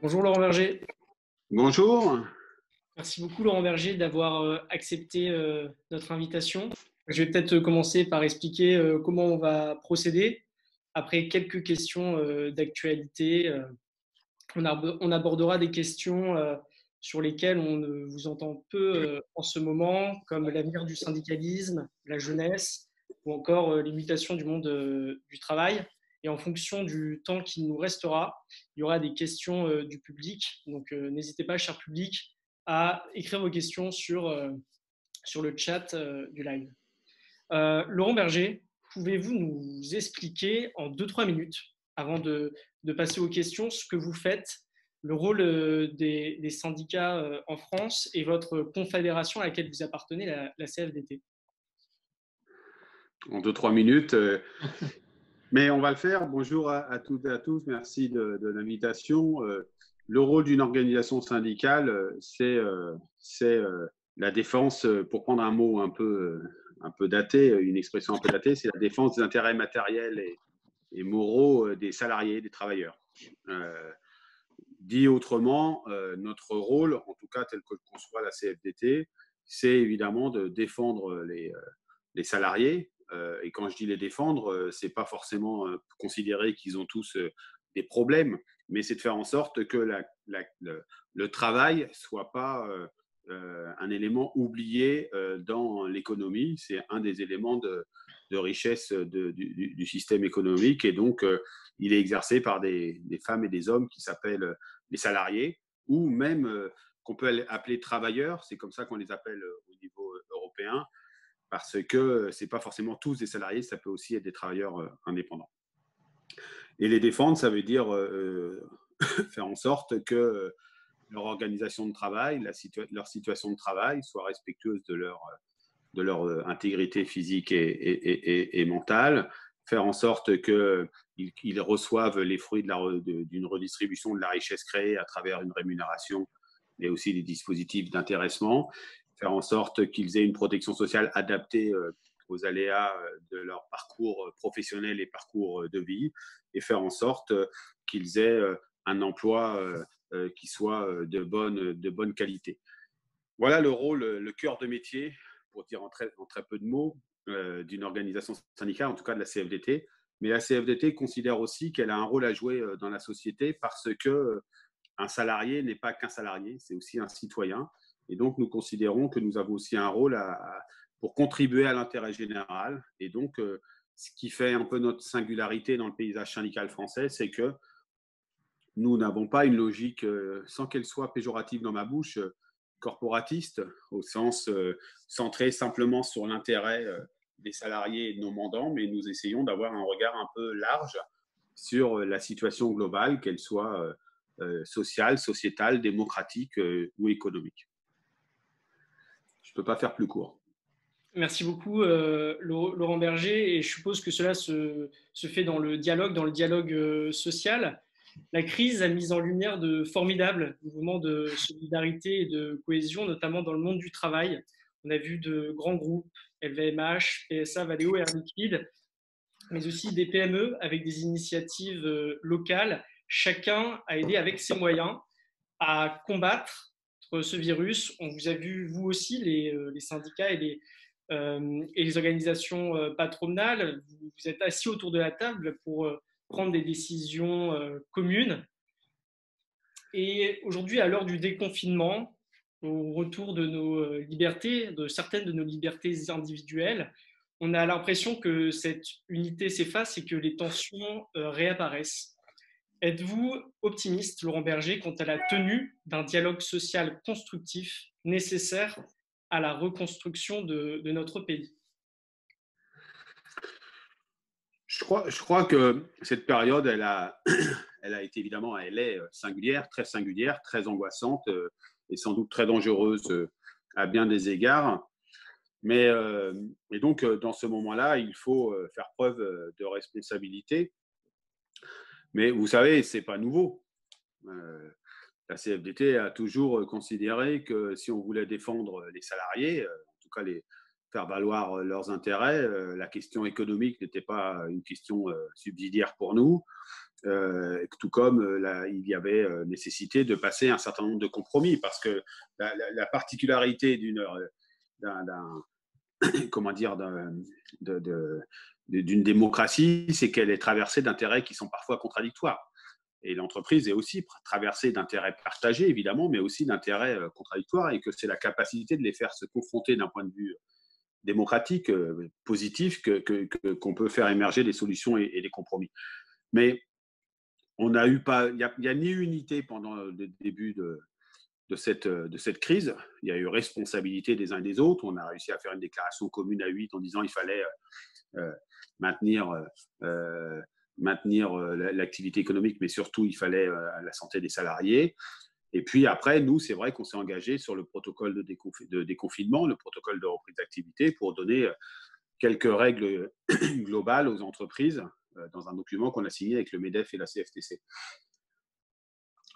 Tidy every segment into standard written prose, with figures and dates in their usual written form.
Bonjour Laurent Berger. Bonjour. Merci beaucoup Laurent Berger d'avoir accepté notre invitation. Je vais peut-être commencer par expliquer comment on va procéder. Après quelques questions d'actualité, on abordera des questions sur lesquelles on vous entend peu en ce moment, comme l'avenir du syndicalisme, la jeunesse ou encore les mutations du monde du travail. Et en fonction du temps qui nous restera, il y aura des questions du public. Donc n'hésitez pas, cher public, à écrire vos questions sur le chat du live. Laurent Berger, pouvez-vous nous expliquer en 2-3 minutes, avant de passer aux questions, ce que vous faites, le rôle des syndicats en France et votre confédération à laquelle vous appartenez, la CFDT? En 2-3 minutes, mais on va le faire. Bonjour à toutes et à tous, merci de l'invitation. Le rôle d'une organisation syndicale, c'est la défense, pour prendre un mot un peu daté, une expression un peu datée, c'est la défense des intérêts matériels et moraux des salariés, des travailleurs. Dit autrement, notre rôle, en tout cas tel que le conçoit la CFDT, c'est évidemment de défendre les salariés. Et quand je dis les défendre, c'est pas forcément considérer qu'ils ont tous des problèmes, mais c'est de faire en sorte que le travail soit pas un élément oublié dans l'économie. C'est un des éléments de richesse du système économique, et donc il est exercé par des femmes et des hommes qui s'appellent les salariés, ou même qu'on peut appeler travailleurs. C'est comme ça qu'on les appelle au niveau européen, parce que ce n'est pas forcément tous des salariés, ça peut aussi être des travailleurs indépendants. Et les défendre, ça veut dire faire en sorte que leur organisation de travail, leur situation de travail soit respectueuse de leur intégrité physique et mentale, faire en sorte qu'ils reçoivent les fruits d'une redistribution de la richesse créée à travers une rémunération, mais aussi des dispositifs d'intéressement, faire en sorte qu'ils aient une protection sociale adaptée aux aléas de leur parcours professionnel et parcours de vie, et faire en sorte qu'ils aient un emploi qui soit de bonne qualité. Voilà le rôle, le cœur de métier, pour dire en très peu de mots, d'une organisation syndicale, en tout cas de la CFDT. Mais la CFDT considère aussi qu'elle a un rôle à jouer dans la société, parce que un salarié n'est pas qu'un salarié, c'est aussi un citoyen. Et donc, nous considérons que nous avons aussi un rôle pour contribuer à l'intérêt général. Et donc, ce qui fait un peu notre singularité dans le paysage syndical français, c'est que nous n'avons pas une logique, sans qu'elle soit péjorative dans ma bouche, corporatiste, au sens centré simplement sur l'intérêt des salariés et de nos mandants, mais nous essayons d'avoir un regard un peu large sur la situation globale, qu'elle soit sociale, sociétale, démocratique ou économique. Je ne peux pas faire plus court. Merci beaucoup Laurent Berger, et je suppose que cela se fait dans le dialogue social. La crise a mis en lumière de formidables mouvements de solidarité et de cohésion, notamment dans le monde du travail. On a vu de grands groupes, LVMH, PSA, Valeo, Air Liquide, mais aussi des PME avec des initiatives locales. Chacun a aidé avec ses moyens à combattre ce virus. On vous a vu, vous aussi, les syndicats et les organisations patronales. Vous êtes assis autour de la table pour prendre des décisions communes. Et aujourd'hui, à l'heure du déconfinement, au retour de nos libertés, de certaines de nos libertés individuelles, on a l'impression que cette unité s'efface et que les tensions réapparaissent. Êtes-vous optimiste, Laurent Berger, quant à la tenue d'un dialogue social constructif nécessaire à la reconstruction de notre pays? Je crois que cette période, elle a été évidemment, elle est singulière, très angoissante et sans doute très dangereuse à bien des égards. Mais et donc, dans ce moment-là, il faut faire preuve de responsabilité. Mais vous savez, ce n'est pas nouveau. La CFDT a toujours considéré que si on voulait défendre les salariés, en tout cas faire valoir leurs intérêts, la question économique n'était pas une question subsidiaire pour nous. tout comme il y avait nécessité de passer un certain nombre de compromis, parce que la particularité comment dire, d'une démocratie, c'est qu'elle est traversée d'intérêts qui sont parfois contradictoires. Et l'entreprise est aussi traversée d'intérêts partagés, évidemment, mais aussi d'intérêts contradictoires, et que c'est la capacité de les faire se confronter d'un point de vue démocratique, positif, qu'on peut faire émerger des solutions et des compromis. Mais il n'y a ni unité pendant le début de cette crise. Il y a eu responsabilité des uns et des autres. On a réussi à faire une déclaration commune à 8 en disant qu'il fallait maintenir l'activité économique, mais surtout, il fallait la santé des salariés. Et puis après, nous, c'est vrai qu'on s'est engagé sur le protocole de déconfinement, le protocole de reprise d'activité, pour donner quelques règles globales aux entreprises dans un document qu'on a signé avec le MEDEF et la CFTC.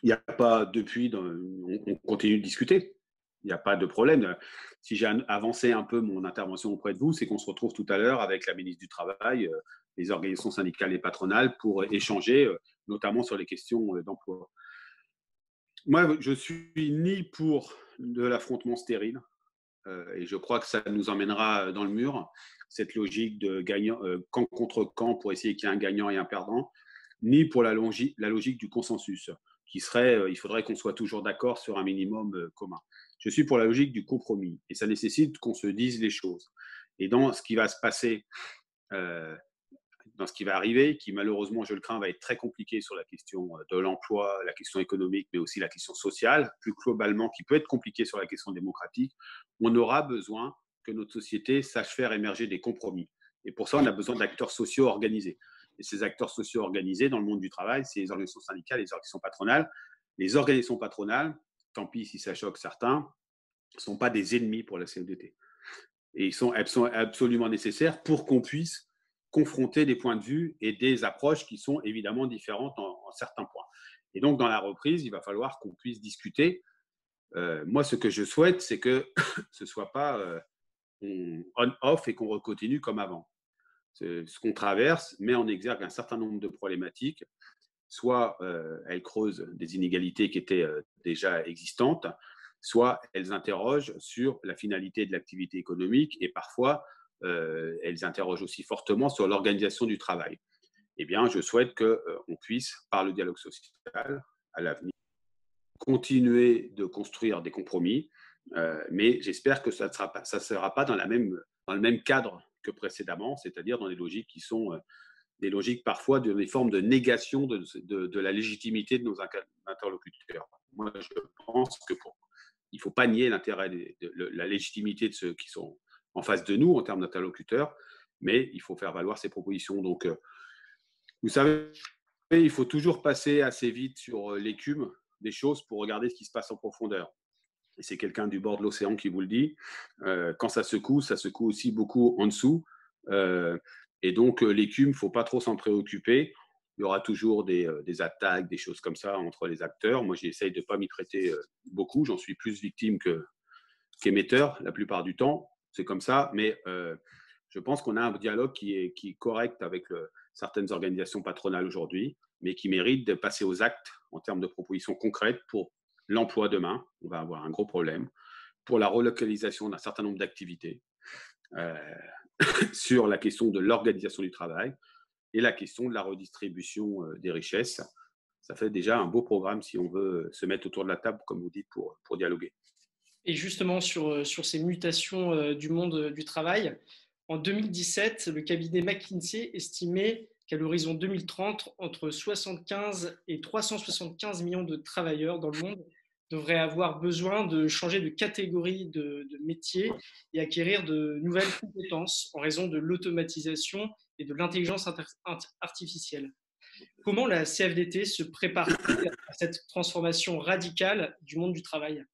Il n'y a pas, depuis, on continue de discuter. Il n'y a pas de problème. Si j'ai avancé un peu mon intervention auprès de vous, c'est qu'on se retrouve tout à l'heure avec la ministre du Travail, les organisations syndicales et patronales pour échanger, notamment sur les questions d'emploi. Moi, je suis ni pour de l'affrontement stérile, et je crois que ça nous emmènera dans le mur, cette logique de gagnant, camp contre camp pour essayer qu'il y ait un gagnant et un perdant, ni pour la logique du consensus, qui serait, il faudrait qu'on soit toujours d'accord sur un minimum commun. Je suis pour la logique du compromis, et ça nécessite qu'on se dise les choses. Et dans ce qui va se passer, dans ce qui va arriver, qui malheureusement, je le crains, va être très compliqué sur la question de l'emploi, la question économique, mais aussi la question sociale, plus globalement, qui peut être compliqué sur la question démocratique, on aura besoin que notre société sache faire émerger des compromis. Et pour ça, on a besoin d'acteurs sociaux organisés. Et ces acteurs sociaux organisés dans le monde du travail, c'est les organisations syndicales, les organisations patronales. Les organisations patronales, tant pis si ça choque certains, ne sont pas des ennemis pour la CFDT. Et elles sont absolument nécessaires pour qu'on puisse confronter des points de vue et des approches qui sont évidemment différentes en certains points. Et donc, dans la reprise, il va falloir qu'on puisse discuter. Moi, ce que je souhaite, c'est que ce ne soit pas on-off et qu'on continue comme avant. Ce qu'on traverse met en exergue un certain nombre de problématiques. Soit elles creusent des inégalités qui étaient déjà existantes, soit elles interrogent sur la finalité de l'activité économique, et parfois elles interrogent aussi fortement sur l'organisation du travail. Eh bien, je souhaite qu'on puisse, par le dialogue social, à l'avenir, continuer de construire des compromis, mais j'espère que ça ne sera pas dans le même cadre que précédemment, c'est-à-dire dans des logiques qui sont des logiques parfois des formes de négation de la légitimité de nos interlocuteurs. Moi, je pense qu'il ne faut pas nier l'intérêt, la légitimité de ceux qui sont en face de nous en termes d'interlocuteurs, mais il faut faire valoir ces propositions. Donc, vous savez, il faut toujours passer assez vite sur l'écume des choses pour regarder ce qui se passe en profondeur. Et c'est quelqu'un du bord de l'océan qui vous le dit. Quand ça secoue aussi beaucoup en dessous. Et donc, l'écume, il ne faut pas trop s'en préoccuper. Il y aura toujours des attaques, des choses comme ça entre les acteurs. Moi, j'essaye de ne pas m'y prêter beaucoup. J'en suis plus victime qu'émetteur la plupart du temps. C'est comme ça. Mais je pense qu'on a un dialogue qui est correct avec certaines organisations patronales aujourd'hui, mais qui mérite de passer aux actes en termes de propositions concrètes pour l'emploi demain. On va avoir un gros problème. Pour la relocalisation d'un certain nombre d'activités. Sur la question de l'organisation du travail et la question de la redistribution des richesses. Ça fait déjà un beau programme si on veut se mettre autour de la table, comme vous dites, pour dialoguer. Et justement, sur ces mutations du monde du travail, en 2017, le cabinet McKinsey estimait qu'à l'horizon 2030, entre 75 et 375 millions de travailleurs dans le monde devraient avoir besoin de changer de catégorie de métier et acquérir de nouvelles compétences en raison de l'automatisation et de l'intelligence artificielle. Comment la CFDT se prépare-t-elle à cette transformation radicale du monde du travail ?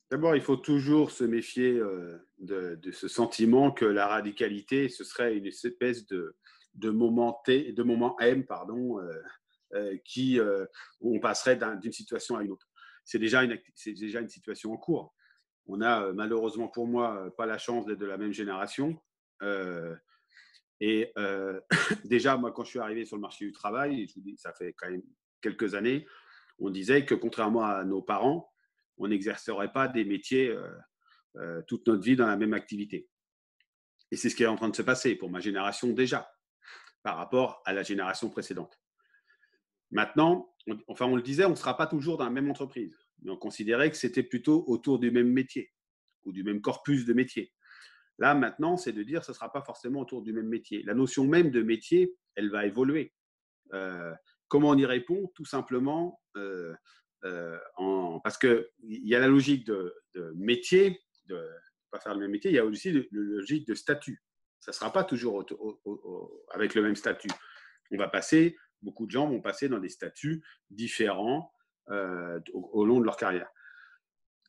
D'abord, il faut toujours se méfier de ce sentiment que la radicalité, ce serait une espèce de moment T, de moment M, pardon, où on passerait d'une situation à une autre. C'est déjà une situation en cours. On a malheureusement pour moi pas la chance d'être de la même génération. Et déjà, moi, quand je suis arrivé sur le marché du travail, je vous dis, ça fait quand même quelques années, on disait que contrairement à nos parents, on n'exercerait pas des métiers toute notre vie dans la même activité. Et c'est ce qui est en train de se passer pour ma génération déjà, par rapport à la génération précédente. Maintenant, on le disait, on ne sera pas toujours dans la même entreprise, mais on considérait que c'était plutôt autour du même métier ou du même corpus de métiers. Là, maintenant, c'est de dire que ce ne sera pas forcément autour du même métier. La notion même de métier, elle va évoluer. Comment on y répond? Tout simplement parce qu'il y a la logique de métier, de ne pas faire le même métier, il y a aussi la logique de statut. Ça ne sera pas toujours avec le même statut. On va passer, beaucoup de gens vont passer dans des statuts différents au long de leur carrière.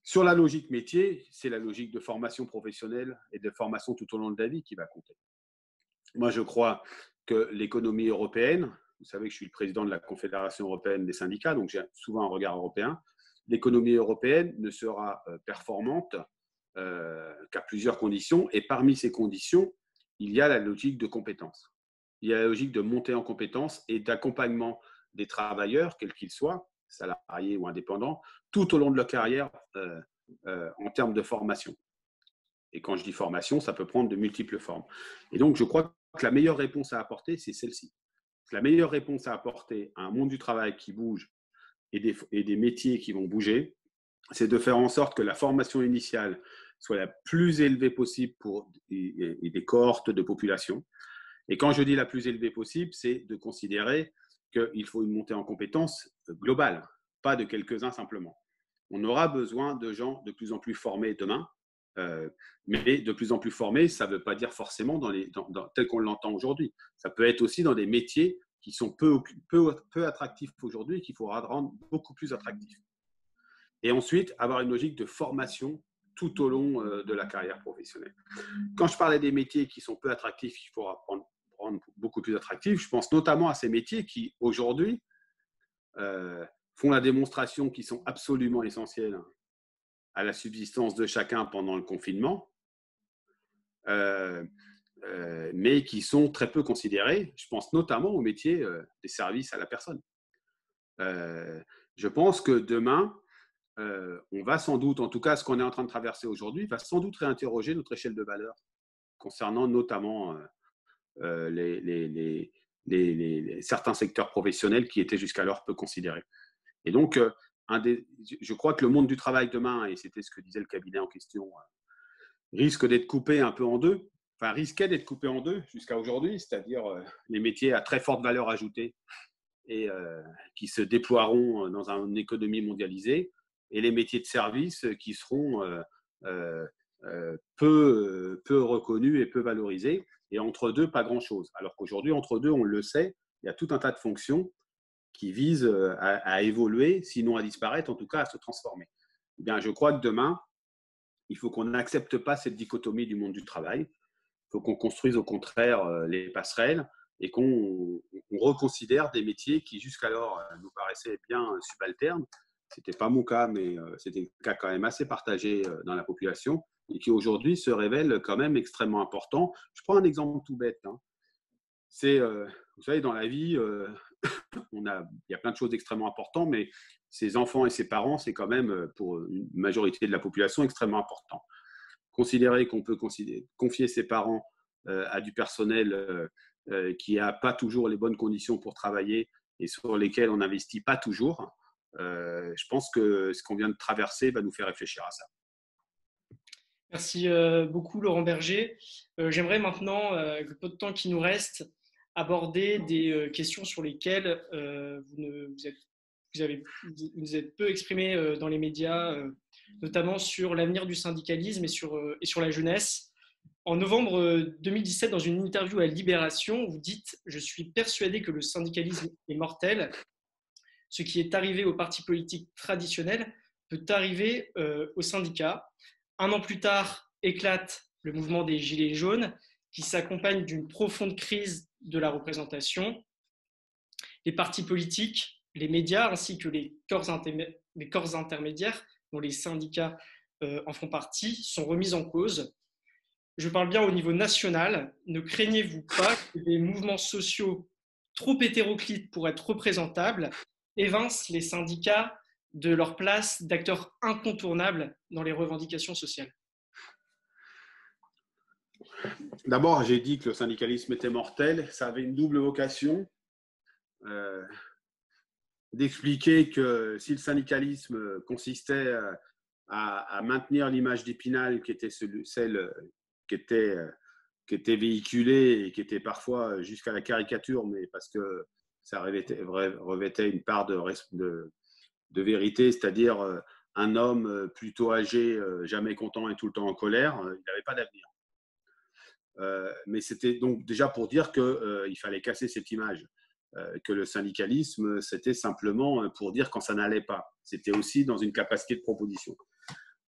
Sur la logique métier, c'est la logique de formation professionnelle et de formation tout au long de la vie qui va compter. Moi, je crois que l'économie européenne, vous savez que je suis le président de la Confédération européenne des syndicats, donc j'ai souvent un regard européen, l'économie européenne ne sera performante qu'à plusieurs conditions, et parmi ces conditions, il y a la logique de compétences. Il y a la logique de montée en compétences et d'accompagnement des travailleurs, quels qu'ils soient, salariés ou indépendants, tout au long de leur carrière en termes de formation. Et quand je dis formation, ça peut prendre de multiples formes. Et donc, je crois que la meilleure réponse à apporter, c'est celle-ci. La meilleure réponse à apporter à un monde du travail qui bouge et des métiers qui vont bouger, c'est de faire en sorte que la formation initiale soit la plus élevée possible pour des cohortes de population. Et quand je dis la plus élevée possible, c'est de considérer qu'il faut une montée en compétences globale, pas de quelques-uns simplement. On aura besoin de gens de plus en plus formés demain, mais de plus en plus formés, ça ne veut pas dire forcément tel qu'on l'entend aujourd'hui. Ça peut être aussi dans des métiers qui sont peu attractifs aujourd'hui et qu'il faudra rendre beaucoup plus attractifs. Et ensuite, avoir une logique de formation tout au long de la carrière professionnelle. Quand je parlais des métiers qui sont peu attractifs, qu'il faudra rendre beaucoup plus attractifs, je pense notamment à ces métiers qui, aujourd'hui, font la démonstration qu'ils sont absolument essentiels à la subsistance de chacun pendant le confinement, mais qui sont très peu considérés. Je pense notamment au métier des services à la personne. Je pense que demain, on va sans doute, en tout cas ce qu'on est en train de traverser aujourd'hui, va sans doute réinterroger notre échelle de valeur concernant notamment certains secteurs professionnels qui étaient jusqu'alors peu considérés. Et donc, je crois que le monde du travail demain, et c'était ce que disait le cabinet en question, risque d'être coupé un peu en deux, enfin risquait d'être coupé en deux jusqu'à aujourd'hui, c'est-à-dire les métiers à très forte valeur ajoutée et qui se déploieront dans une économie mondialisée, et les métiers de service qui seront peu reconnus et peu valorisés. Et entre deux, pas grand-chose. Alors qu'aujourd'hui, entre deux, on le sait, il y a tout un tas de fonctions qui visent à évoluer, sinon à disparaître, en tout cas à se transformer. Eh bien, je crois que demain, il faut qu'on n'accepte pas cette dichotomie du monde du travail. Il faut qu'on construise au contraire les passerelles et qu'on reconsidère des métiers qui jusqu'alors nous paraissaient bien subalternes. Ce n'était pas mon cas, mais c'était un cas quand même assez partagé dans la population et qui aujourd'hui se révèlent quand même extrêmement importants. Je prends un exemple tout bête. C'est, vous savez, dans la vie, il y a plein de choses extrêmement importantes, mais ses enfants et ses parents, c'est quand même, pour une majorité de la population, extrêmement important. Considérer qu'on peut confier ses parents à du personnel qui n'a pas toujours les bonnes conditions pour travailler et sur lesquels on n'investit pas toujours, je pense que ce qu'on vient de traverser va nous faire réfléchir à ça. Merci beaucoup, Laurent Berger. J'aimerais maintenant, avec le peu de temps qui nous reste, aborder des questions sur lesquelles vous êtes peu exprimé dans les médias, notamment sur l'avenir du syndicalisme et sur la jeunesse. En novembre 2017, dans une interview à Libération, vous dites « Je suis persuadé que le syndicalisme est mortel. Ce qui est arrivé aux partis politiques traditionnels peut arriver aux syndicats. » Un an plus tard, éclate le mouvement des Gilets jaunes qui s'accompagne d'une profonde crise de la représentation. Les partis politiques, les médias ainsi que les corps intermédiaires, dont les syndicats en font partie, sont remis en cause. Je parle bien au niveau national. Ne craignez-vous pas que des mouvements sociaux trop hétéroclites pour être représentables évincent les syndicats de leur place d'acteurs incontournables dans les revendications sociales? D'abord, j'ai dit que le syndicalisme était mortel. Ça avait une double vocation. D'expliquer que si le syndicalisme consistait à maintenir l'image d'Épinal qui était celle qui était véhiculée et qui était parfois jusqu'à la caricature, mais parce que ça revêtait une part de vérité, c'est-à-dire un homme plutôt âgé, jamais content et tout le temps en colère, il n'avait pas d'avenir. Mais c'était donc déjà pour dire qu'il fallait casser cette image. Que le syndicalisme, c'était simplement pour dire quand ça n'allait pas. C'était aussi dans une capacité de proposition.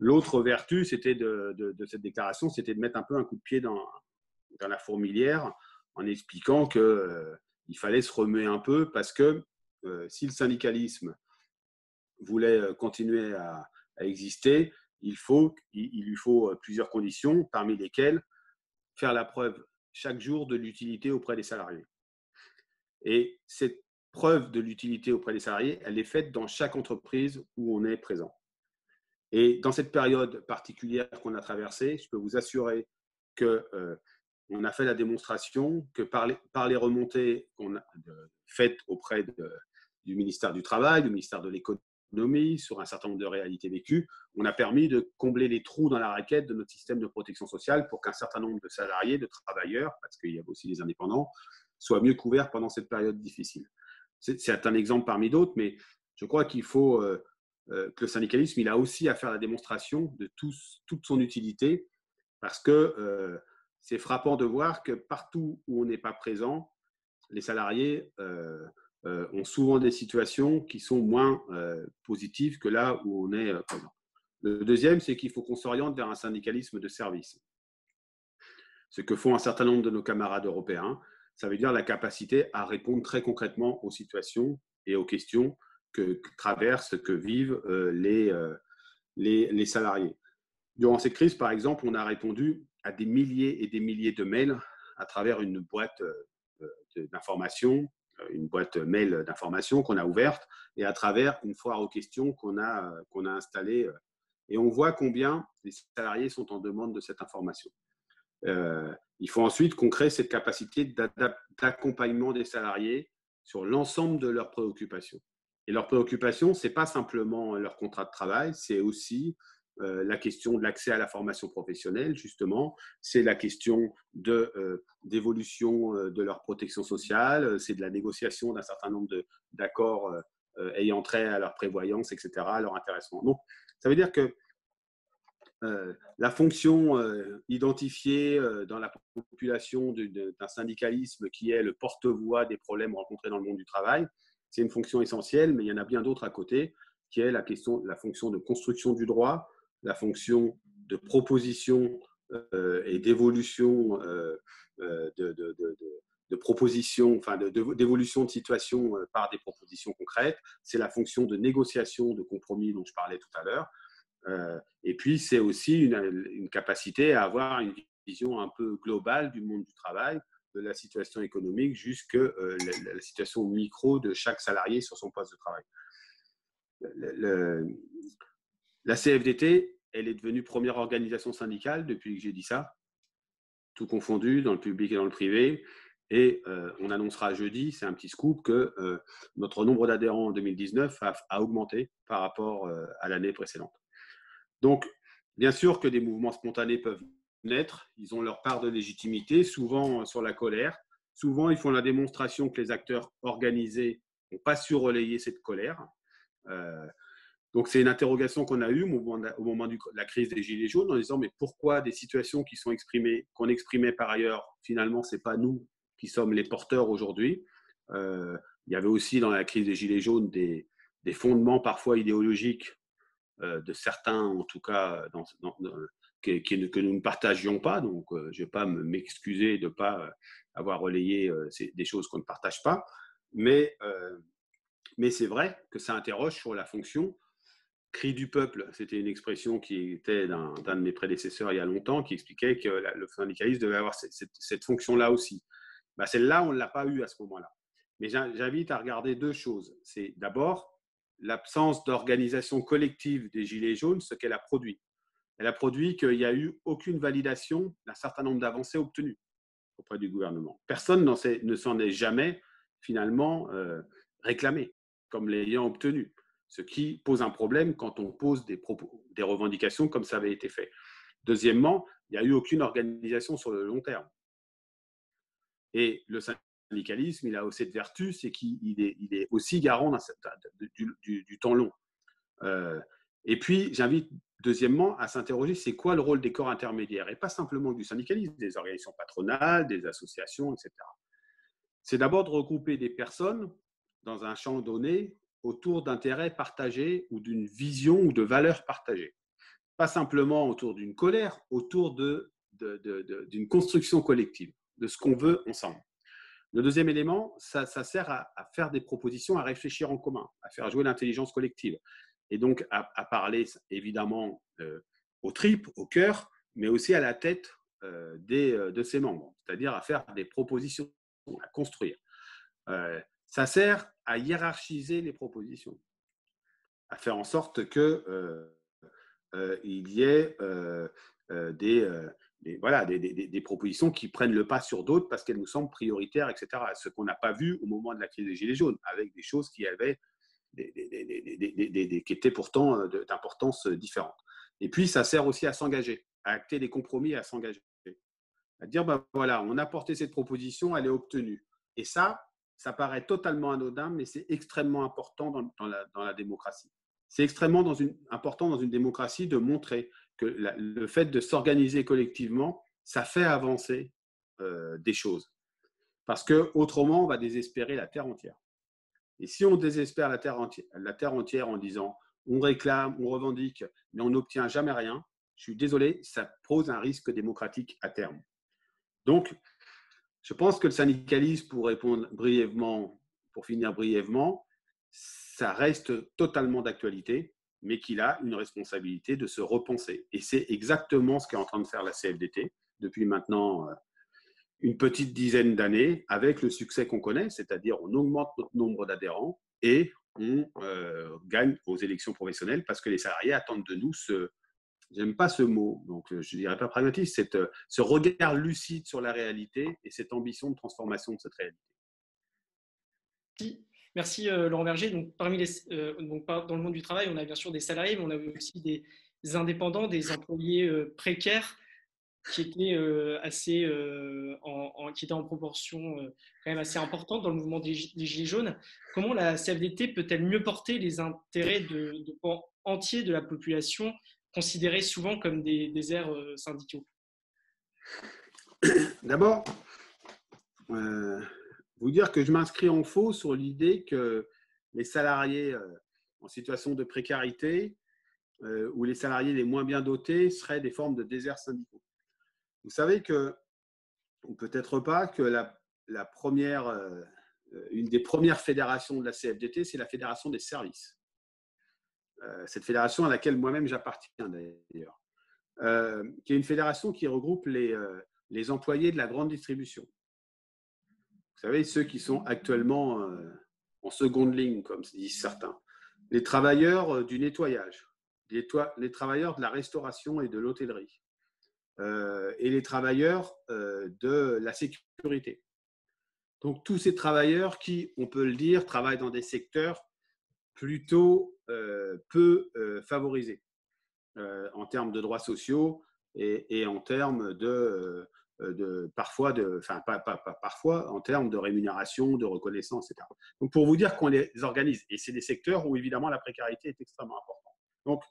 L'autre vertu, c'était de cette déclaration, c'était de mettre un peu un coup de pied dans la fourmilière en expliquant qu'il fallait se remuer un peu parce que si le syndicalisme voulait continuer à exister, il lui faut plusieurs conditions, parmi lesquelles faire la preuve chaque jour de l'utilité auprès des salariés. Et cette preuve de l'utilité auprès des salariés, elle est faite dans chaque entreprise où on est présent. Et dans cette période particulière qu'on a traversée, je peux vous assurer qu'on a fait la démonstration que par les remontées qu'on a faites auprès du ministère du Travail, du ministère de l'Économie, sur un certain nombre de réalités vécues, on a permis de combler les trous dans la raquette de notre système de protection sociale pour qu'un certain nombre de salariés, de travailleurs, parce qu'il y a aussi des indépendants, soient mieux couverts pendant cette période difficile. C'est un exemple parmi d'autres, mais je crois qu'il faut que le syndicalisme, il a aussi à faire la démonstration de toute son utilité, parce que c'est frappant de voir que partout où on n'est pas présent, les salariés ont souvent des situations qui sont moins positives que là où on est présent. Le deuxième, c'est qu'il faut qu'on s'oriente vers un syndicalisme de service. Ce que font un certain nombre de nos camarades européens, ça veut dire la capacité à répondre très concrètement aux situations et aux questions que traversent, que vivent les salariés. Durant cette crise, par exemple, on a répondu à des milliers et des milliers de mails à travers une boîte d'information, une boîte mail d'information qu'on a ouverte et à travers une foire aux questions qu'on a installée. Et on voit combien les salariés sont en demande de cette information. Il faut ensuite qu'on crée cette capacité d'accompagnement des salariés sur l'ensemble de leurs préoccupations. Et leurs préoccupations, ce n'est pas simplement leur contrat de travail, c'est aussi la question de l'accès à la formation professionnelle, justement, c'est la question d'évolution de leur protection sociale, c'est de la négociation d'un certain nombre d'accords ayant trait à leur prévoyance, etc., à leur intéressement. Donc, ça veut dire que la fonction identifiée dans la population d'un syndicalisme qui est le porte-voix des problèmes rencontrés dans le monde du travail, c'est une fonction essentielle, mais il y en a bien d'autres à côté, qui est la fonction de construction du droit, la fonction de proposition et d'évolution de propositions, enfin d'évolution de situation par des propositions concrètes. C'est la fonction de négociation, de compromis dont je parlais tout à l'heure. Et puis, c'est aussi une capacité à avoir une vision un peu globale du monde du travail, de la situation économique jusqu'à la situation micro de chaque salarié sur son poste de travail. La CFDT, elle est devenue première organisation syndicale depuis que j'ai dit ça, tout confondu dans le public et dans le privé. Et on annoncera jeudi, c'est un petit scoop, que notre nombre d'adhérents en 2019 a augmenté par rapport à l'année précédente. Donc, bien sûr que des mouvements spontanés peuvent naître, ils ont leur part de légitimité, souvent sur la colère. Souvent, ils font la démonstration que les acteurs organisés n'ont pas su relayer cette colère. Donc, c'est une interrogation qu'on a eue au moment de la crise des Gilets jaunes en disant mais pourquoi des situations qui sont exprimées, qu'on exprimait par ailleurs, finalement, ce n'est pas nous qui sommes les porteurs aujourd'hui. Il y avait aussi dans la crise des Gilets jaunes des fondements parfois idéologiques de certains, en tout cas, que nous ne partagions pas. Donc, je ne vais pas m'excuser de ne pas avoir relayé des choses qu'on ne partage pas. Mais c'est vrai que ça interroge sur la fonction cri du peuple, c'était une expression qui était d'un de mes prédécesseurs il y a longtemps, qui expliquait que le syndicalisme devait avoir cette fonction-là aussi. Bah, celle-là, on ne l'a pas eu à ce moment-là. Mais j'invite à regarder deux choses. C'est d'abord l'absence d'organisation collective des Gilets jaunes, ce qu'elle a produit. Elle a produit qu'il n'y a eu aucune validation d'un certain nombre d'avancées obtenues auprès du gouvernement. Personne ne s'en est jamais finalement réclamé comme l'ayant obtenu, ce qui pose un problème quand on pose des revendications comme ça avait été fait. Deuxièmement, il n'y a eu aucune organisation sur le long terme. Et le syndicalisme, il a aussi cette vertu, c'est qu'il est aussi garant du temps long. Et puis, j'invite deuxièmement à s'interroger, c'est quoi le rôle des corps intermédiaires? Et pas simplement du syndicalisme, des organisations patronales, des associations, etc. C'est d'abord de regrouper des personnes dans un champ donné autour d'intérêts partagés ou d'une vision ou de valeurs partagées. Pas simplement autour d'une colère, autour d'une construction collective, de ce qu'on veut ensemble. Le deuxième élément, ça sert à faire des propositions, à réfléchir en commun, à faire jouer l'intelligence collective. Et donc à parler évidemment aux tripes, au cœur, mais aussi à la tête de ses membres, c'est-à-dire à faire des propositions, à construire. Ça sert à hiérarchiser les propositions, à faire en sorte qu'il y ait des propositions qui prennent le pas sur d'autres parce qu'elles nous semblent prioritaires, etc. Ce qu'on n'a pas vu au moment de la crise des Gilets jaunes, avec des choses qui avaient qui étaient pourtant d'importance différente. Et puis, ça sert aussi à s'engager, à acter des compromis, à s'engager. À dire, ben voilà, on a porté cette proposition, elle est obtenue. Et ça paraît totalement anodin, mais c'est extrêmement important dans la démocratie. C'est extrêmement important dans une démocratie de montrer que le fait de s'organiser collectivement, ça fait avancer des choses. Parce qu'autrement, on va désespérer la terre entière. Et si on désespère la terre entière en disant on réclame, on revendique, mais on n'obtient jamais rien, je suis désolé, ça pose un risque démocratique à terme. Donc, je pense que le syndicalisme, pour répondre brièvement, pour finir brièvement, ça reste totalement d'actualité, mais qu'il a une responsabilité de se repenser. Et c'est exactement ce qu'est en train de faire la CFDT depuis maintenant une petite dizaine d'années, avec le succès qu'on connaît, c'est-à-dire on augmente notre nombre d'adhérents et on gagne aux élections professionnelles parce que les salariés attendent de nous j'aime pas ce mot, donc je dirais pas pragmatique, ce regard lucide sur la réalité et cette ambition de transformation de cette réalité. Merci Laurent Berger. Donc, dans le monde du travail, on a bien sûr des salariés, mais on a aussi des indépendants, des employés précaires qui étaient qui étaient en proportion quand même assez importante dans le mouvement des Gilets jaunes. Comment la CFDT peut-elle mieux porter les intérêts de pans entiers de la population, considérés souvent comme des airs syndicaux? D'abord, vous dire que je m'inscris en faux sur l'idée que les salariés en situation de précarité ou les salariés les moins bien dotés seraient des formes de déserts syndicaux. Vous savez que, ou peut-être pas, que une des premières fédérations de la CFDT, c'est la Fédération des services. Cette fédération à laquelle moi-même j'appartiens d'ailleurs, qui est une fédération qui regroupe les employés de la grande distribution. Vous savez, ceux qui sont actuellement en seconde ligne, comme disent certains. Les travailleurs du nettoyage, les travailleurs de la restauration et de l'hôtellerie, et les travailleurs de la sécurité. Donc, tous ces travailleurs qui, on peut le dire, travaillent dans des secteurs plutôt peu favorisés en termes de droits sociaux et en termes en termes de rémunération, de reconnaissance, etc. Donc, pour vous dire qu'on les organise, et c'est des secteurs où évidemment la précarité est extrêmement importante. Donc,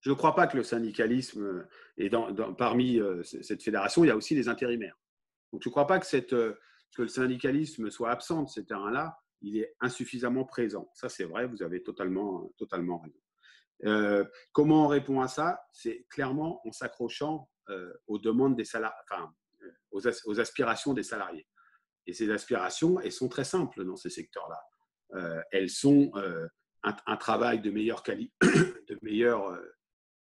je ne crois pas que le syndicalisme est parmi cette fédération, il y a aussi des intérimaires. Donc, je ne crois pas que le syndicalisme soit absent de ces terrains-là, il est insuffisamment présent. Ça, c'est vrai, vous avez totalement raison. Comment on répond à ça? C'est clairement en s'accrochant aux demandes des salariés, aux aspirations des salariés. Et ces aspirations, elles sont très simples dans ces secteurs-là. Elles sont un travail de meilleure qualité,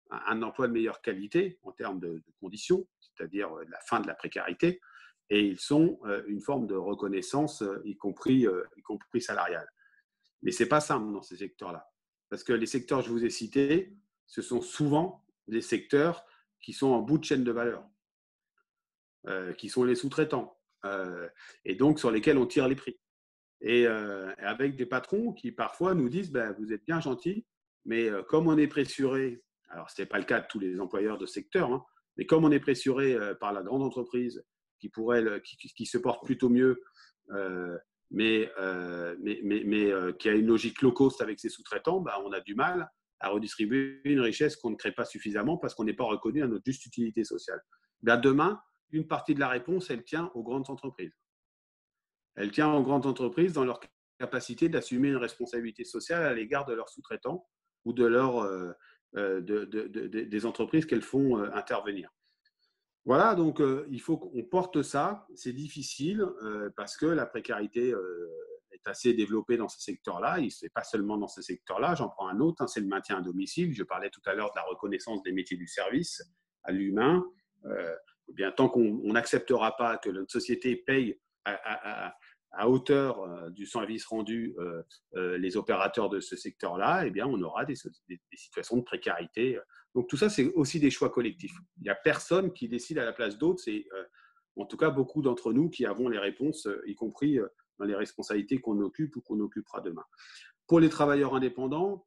un emploi de meilleure qualité en termes de conditions, c'est-à-dire la fin de la précarité, et ils sont une forme de reconnaissance, y compris salariale. Mais ce n'est pas simple dans ces secteurs-là, parce que les secteurs que je vous ai cités, ce sont souvent des secteurs qui sont en bout de chaîne de valeur, qui sont les sous-traitants, et donc sur lesquels on tire les prix. Et avec des patrons qui parfois nous disent vous êtes bien gentils, mais comme on est pressuré, alors ce n'est pas le cas de tous les employeurs de secteur, hein, mais comme on est pressuré par la grande entreprise qui se porte plutôt mieux, mais qui a une logique low cost avec ses sous-traitants, on a du mal à redistribuer une richesse qu'on ne crée pas suffisamment parce qu'on n'est pas reconnu à notre juste utilité sociale. Demain, une partie de la réponse, elle tient aux grandes entreprises. Elle tient aux grandes entreprises dans leur capacité d'assumer une responsabilité sociale à l'égard de leurs sous-traitants ou des entreprises qu'elles font intervenir. Voilà, donc il faut qu'on porte ça. C'est difficile parce que la précarité est assez développée dans ce secteur-là. Et ce n'est pas seulement dans ce secteur-là. J'en prends un autre, c'est le maintien à domicile. Je parlais tout à l'heure de la reconnaissance des métiers du service à l'humain. Eh bien, tant qu'on n'acceptera pas que notre société paye à hauteur du service rendu les opérateurs de ce secteur-là, eh bien, on aura des situations de précarité. Donc, tout ça, c'est aussi des choix collectifs. Il n'y a personne qui décide à la place d'autres. C'est en tout cas beaucoup d'entre nous qui avons les réponses, y compris dans les responsabilités qu'on occupe ou qu'on occupera demain. Pour les travailleurs indépendants,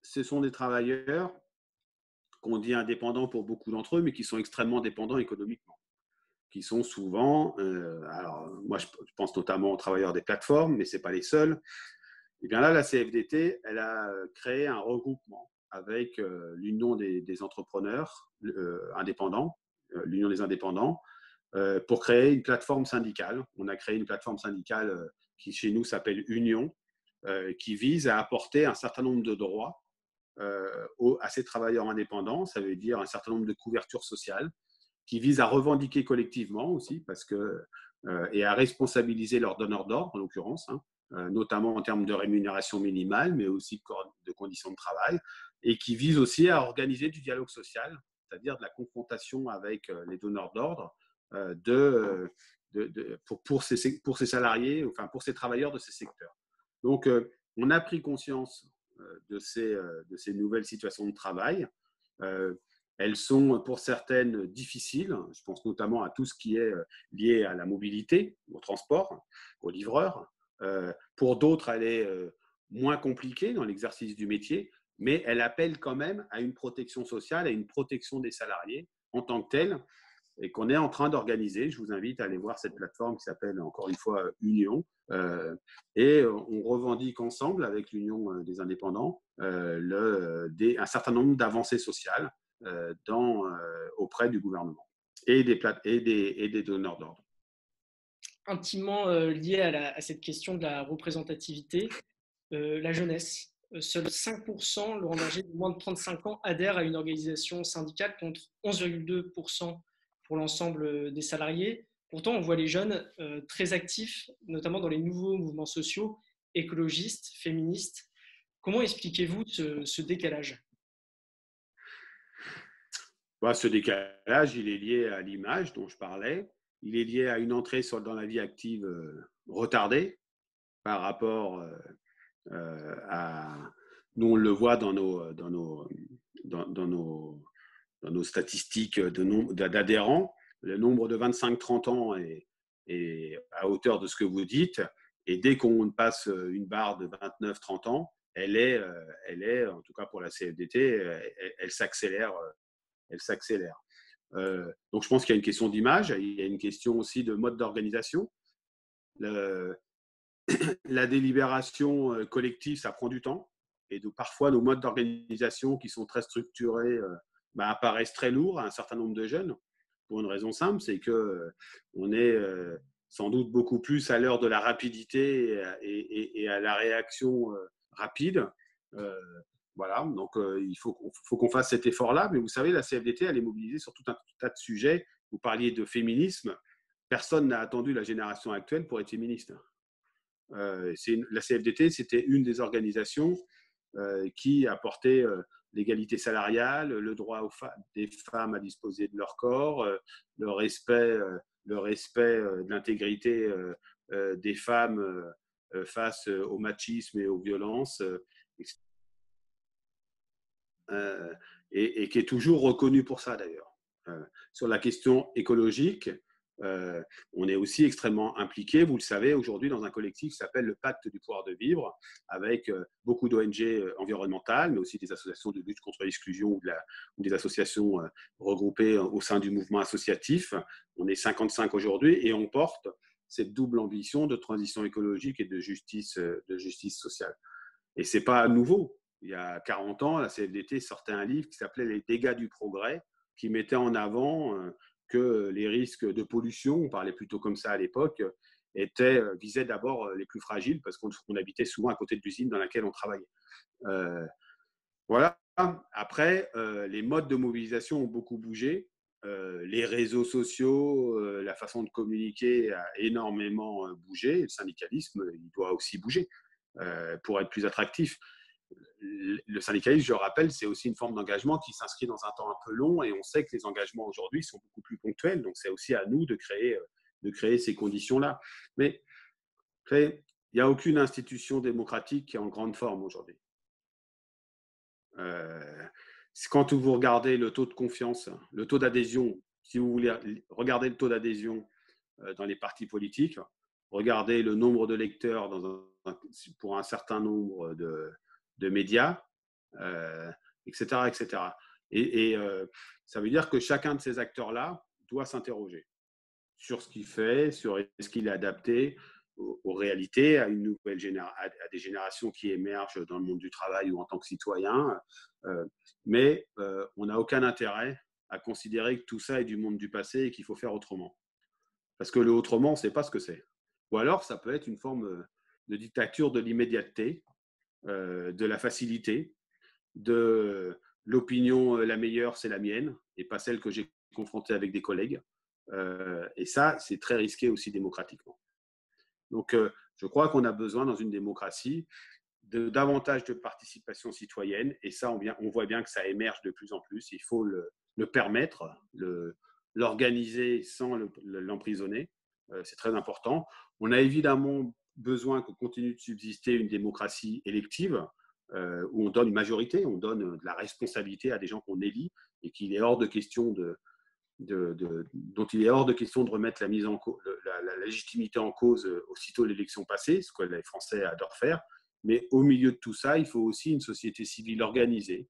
ce sont des travailleurs qu'on dit indépendants pour beaucoup d'entre eux, mais qui sont extrêmement dépendants économiquement, qui sont souvent, alors moi je pense notamment aux travailleurs des plateformes, mais ce n'est pas les seuls. Et bien là, la CFDT, elle a créé un regroupement avec l'Union des entrepreneurs indépendants, l'Union des indépendants, pour créer une plateforme syndicale. On a créé une plateforme syndicale qui chez nous s'appelle Union, qui vise à apporter un certain nombre de droits à ces travailleurs indépendants. Ça veut dire un certain nombre de couvertures sociales, qui vise à revendiquer collectivement aussi, et à responsabiliser leurs donneurs d'ordre, en l'occurrence, notamment en termes de rémunération minimale, mais aussi de conditions de travail, et qui vise aussi à organiser du dialogue social, c'est-à-dire de la confrontation avec les donneurs d'ordre pour ces salariés, enfin pour ces travailleurs de ces secteurs. Donc, on a pris conscience de ces nouvelles situations de travail. Elles sont pour certaines difficiles. Je pense notamment à tout ce qui est lié à la mobilité, au transport, aux livreurs. Pour d'autres, elle est moins compliquée dans l'exercice du métier, mais elle appelle quand même à une protection sociale, à une protection des salariés en tant que telle, et qu'on est en train d'organiser. Je vous invite à aller voir cette plateforme qui s'appelle encore une fois Union. Et on revendique ensemble avec l'Union des indépendants un certain nombre d'avancées sociales auprès du gouvernement et des donneurs d'ordre. Intimement lié à cette question de la représentativité, la jeunesse. Seuls 5%, Laurent Berger, de moins de 35 ans, adhèrent à une organisation syndicale contre 11,2% pour l'ensemble des salariés. Pourtant, on voit les jeunes très actifs, notamment dans les nouveaux mouvements sociaux, écologistes, féministes. Comment expliquez-vous ce décalage ? Ce décalage, il est lié à l'image dont je parlais. Il est lié à une entrée dans la vie active retardée par rapport à... Nous, on le voit dans nos statistiques d'adhérents. Le nombre de 25-30 ans est à hauteur de ce que vous dites. Et dès qu'on passe une barre de 29-30 ans, elle est, en tout cas pour la CFDT, elle s'accélère. Donc, je pense qu'il y a une question d'image, il y a une question aussi de mode d'organisation. La délibération collective, ça prend du temps. Et donc, parfois, nos modes d'organisation qui sont très structurés apparaissent très lourds à un certain nombre de jeunes. Pour une raison simple, c'est qu'on est sans doute beaucoup plus à l'heure de la rapidité et à la réaction rapide. Voilà, donc il faut qu'on fasse cet effort-là. Mais vous savez, la CFDT, elle est mobilisée sur tout un tas de sujets. Vous parliez de féminisme. Personne n'a attendu la génération actuelle pour être féministe. La CFDT, c'était une des organisations qui apportait l'égalité salariale, le droit des femmes à disposer de leur corps, le respect de l'intégrité des femmes face au machisme et aux violences, et qui est toujours reconnu pour ça d'ailleurs. Sur la question écologique, on est aussi extrêmement impliqué, vous le savez, aujourd'hui dans un collectif qui s'appelle le Pacte du pouvoir de vivre, avec beaucoup d'ONG environnementales, mais aussi des associations de lutte contre l'exclusion ou des associations regroupées au sein du mouvement associatif. On est 55 aujourd'hui et on porte cette double ambition de transition écologique et de justice sociale. Et ce n'est pas nouveau. Il y a 40 ans, la CFDT sortait un livre qui s'appelait « Les dégâts du progrès », qui mettait en avant que les risques de pollution, on parlait plutôt comme ça à l'époque, visaient d'abord les plus fragiles parce qu'on habitait souvent à côté de l'usine dans laquelle on travaillait. Voilà. Après, les modes de mobilisation ont beaucoup bougé. Les réseaux sociaux, la façon de communiquer a énormément bougé. Le syndicalisme, il doit aussi bouger pour être plus attractif. Le syndicalisme, je rappelle, c'est aussi une forme d'engagement qui s'inscrit dans un temps un peu long et on sait que les engagements aujourd'hui sont beaucoup plus ponctuels. Donc, c'est aussi à nous de créer ces conditions-là. Mais il n'y a aucune institution démocratique qui est en grande forme aujourd'hui. Quand vous regardez le taux de confiance, le taux d'adhésion, si vous voulez regarder le taux d'adhésion dans les partis politiques, regardez le nombre de lecteurs pour un certain nombre de médias, etc. etc. Et ça veut dire que chacun de ces acteurs-là doit s'interroger sur ce qu'il fait, sur est-ce qu'il est adapté aux réalités, à des générations qui émergent dans le monde du travail ou en tant que citoyen. Mais on n'a aucun intérêt à considérer que tout ça est du monde du passé et qu'il faut faire autrement. Parce que le autrement, on ne sait pas ce que c'est. Ou alors, ça peut être une forme de dictature de l'immédiateté, de la facilité, de l'opinion la meilleure, c'est la mienne, et pas celle que j'ai confrontée avec des collègues. Et ça, c'est très risqué aussi démocratiquement. Donc, je crois qu'on a besoin, dans une démocratie, de davantage de participation citoyenne. Et ça, on voit bien que ça émerge de plus en plus. Il faut le permettre, l'organiser sans l'emprisonner. C'est très important. On a évidemment besoin qu'on continue de subsister une démocratie élective où on donne une majorité, on donne de la responsabilité à des gens qu'on élit et qu'il est hors de question dont il est hors de question de remettre la légitimité en cause aussitôt l'élection passée, ce que les Français adorent faire. Mais au milieu de tout ça, il faut aussi une société civile organisée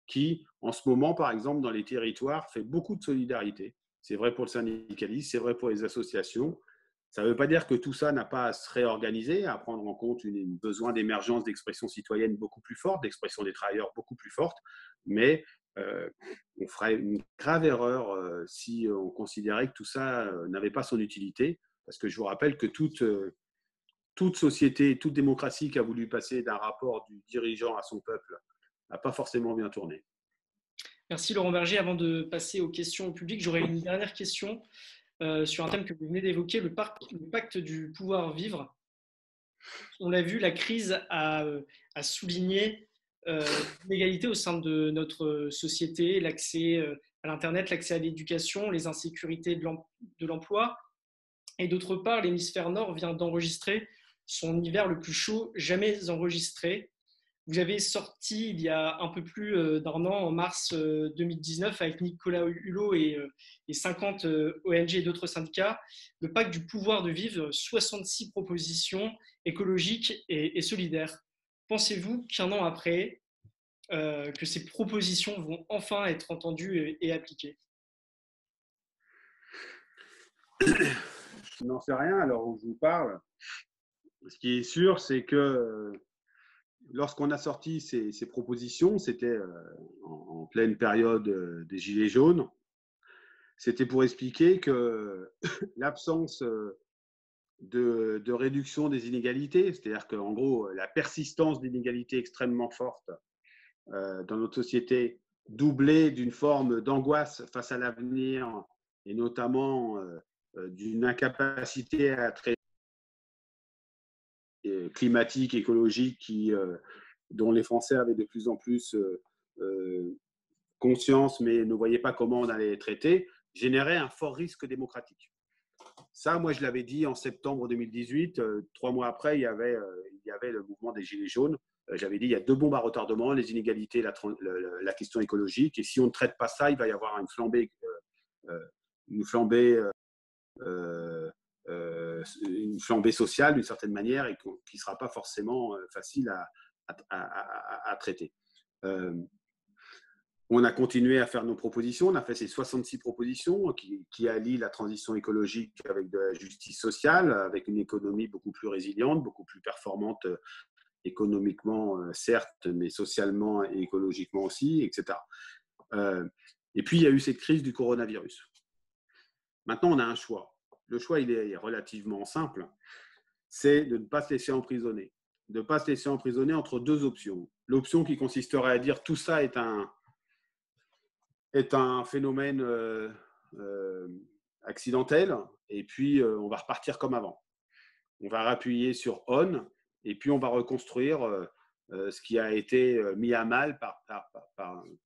qui, en ce moment, par exemple, dans les territoires, fait beaucoup de solidarité. C'est vrai pour le syndicalisme, c'est vrai pour les associations. Ça ne veut pas dire que tout ça n'a pas à se réorganiser, à prendre en compte un besoin d'émergence d'expression citoyenne beaucoup plus forte, d'expression des travailleurs beaucoup plus forte, mais on ferait une grave erreur si on considérait que tout ça n'avait pas son utilité, parce que je vous rappelle que toute société, toute démocratie qui a voulu passer d'un rapport du dirigeant à son peuple n'a pas forcément bien tourné. Merci Laurent Berger. Avant de passer aux questions au public, j'aurais une dernière question sur un thème que vous venez d'évoquer, le pacte du pouvoir vivre. On l'a vu, la crise a souligné l'inégalité au sein de notre société, l'accès à l'Internet, l'accès à l'éducation, les insécurités de l'emploi. Et d'autre part, l'hémisphère nord vient d'enregistrer son hiver le plus chaud jamais enregistré. Vous avez sorti il y a un peu plus d'un an, en mars 2019, avec Nicolas Hulot et 50 ONG et d'autres syndicats, le pacte du pouvoir de vivre, 66 propositions écologiques et solidaires. Pensez-vous qu'un an après, que ces propositions vont enfin être entendues et appliquées? Je n'en sais rien alors où je vous parle. Ce qui est sûr, c'est que lorsqu'on a sorti ces propositions, c'était en pleine période des Gilets jaunes, c'était pour expliquer que l'absence de réduction des inégalités, c'est-à-dire qu'en gros, la persistance d'inégalités extrêmement fortes dans notre société, doublée d'une forme d'angoisse face à l'avenir, et notamment d'une incapacité à traiter climatique, écologique qui dont les Français avaient de plus en plus conscience, mais ne voyaient pas comment on allait les traiter, générait un fort risque démocratique. Ça, moi, je l'avais dit en septembre 2018. 3 mois après, il y avait le mouvement des Gilets jaunes. J'avais dit, il y a 2 bombes à retardement, les inégalités, la question écologique. Et si on ne traite pas ça, il va y avoir une flambée sociale d'une certaine manière et qui ne sera pas forcément facile à traiter. On a continué à faire nos propositions. On a fait ces 66 propositions qui allient la transition écologique avec de la justice sociale, avec une économie beaucoup plus résiliente, beaucoup plus performante économiquement, certes, mais socialement et écologiquement aussi, etc. Et puis, il y a eu cette crise du coronavirus. Maintenant, on a un choix. Le choix, il est relativement simple. C'est de ne pas se laisser emprisonner. De ne pas se laisser emprisonner entre 2 options. L'option qui consisterait à dire tout ça est un phénomène accidentel, et puis on va repartir comme avant. On va appuyer sur on, et puis on va reconstruire ce qui a été mis à mal par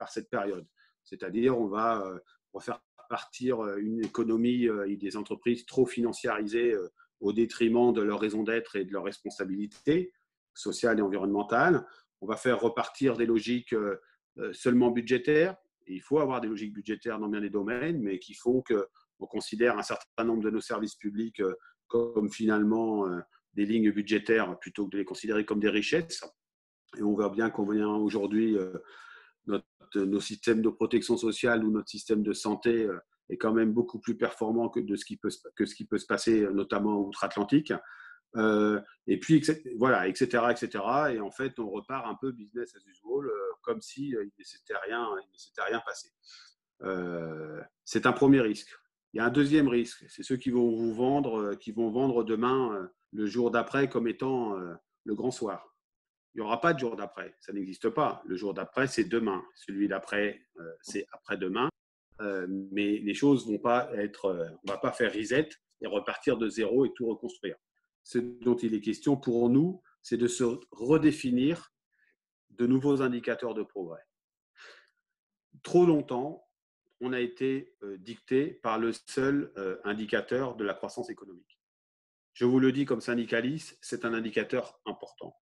cette période. C'est-à-dire, on va refaire partir une économie et des entreprises trop financiarisées au détriment de leur raison d'être et de leur responsabilité sociale et environnementale. On va faire repartir des logiques seulement budgétaires. Et il faut avoir des logiques budgétaires dans bien des domaines, mais qui font qu'on considère un certain nombre de nos services publics comme finalement des lignes budgétaires plutôt que de les considérer comme des richesses. Et on voit bien combien aujourd'hui nos systèmes de protection sociale ou notre système de santé est quand même beaucoup plus performant que ce qui peut se passer notamment outre-Atlantique. Et puis, voilà, etc., etc. Et en fait, on repart un peu business as usual, comme si il ne s'était rien passé. C'est un premier risque. Il y a un deuxième risque, c'est ceux qui vont vous vendre demain, le jour d'après, comme étant le grand soir. Il n'y aura pas de jour d'après, ça n'existe pas. Le jour d'après, c'est demain. Celui d'après, c'est après-demain. Mais les choses vont pas être, on va pas faire reset et repartir de zéro et tout reconstruire. Ce dont il est question pour nous, c'est de se redéfinir de nouveaux indicateurs de progrès. Trop longtemps, on a été dicté par le seul indicateur de la croissance économique. Je vous le dis comme syndicaliste, c'est un indicateur important.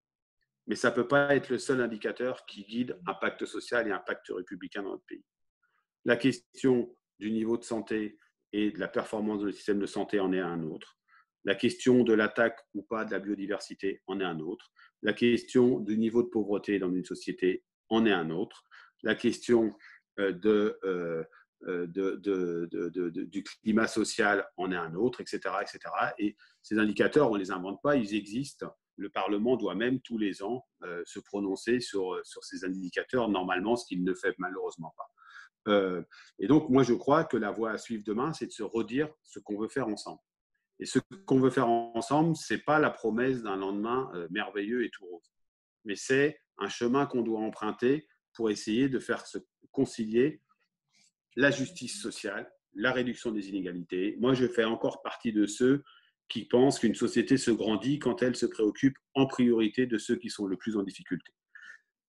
Mais ça ne peut pas être le seul indicateur qui guide un pacte social et un pacte républicain dans notre pays. La question du niveau de santé et de la performance de notre système de santé en est un autre. La question de l'attaque ou pas de la biodiversité en est un autre. La question du niveau de pauvreté dans une société en est un autre. La question du climat social en est un autre, etc., etc. Et ces indicateurs, on ne les invente pas, ils existent. Le Parlement doit même tous les ans se prononcer sur ces indicateurs, normalement, ce qu'il ne fait malheureusement pas. Et donc, moi, je crois que la voie à suivre demain, c'est de se redire ce qu'on veut faire ensemble. Et ce qu'on veut faire ensemble, ce n'est pas la promesse d'un lendemain merveilleux et tout rose, mais c'est un chemin qu'on doit emprunter pour essayer de faire se concilier la justice sociale, la réduction des inégalités. Moi, je fais encore partie de ceux qui pensent qu'une société se grandit quand elle se préoccupe en priorité de ceux qui sont le plus en difficulté.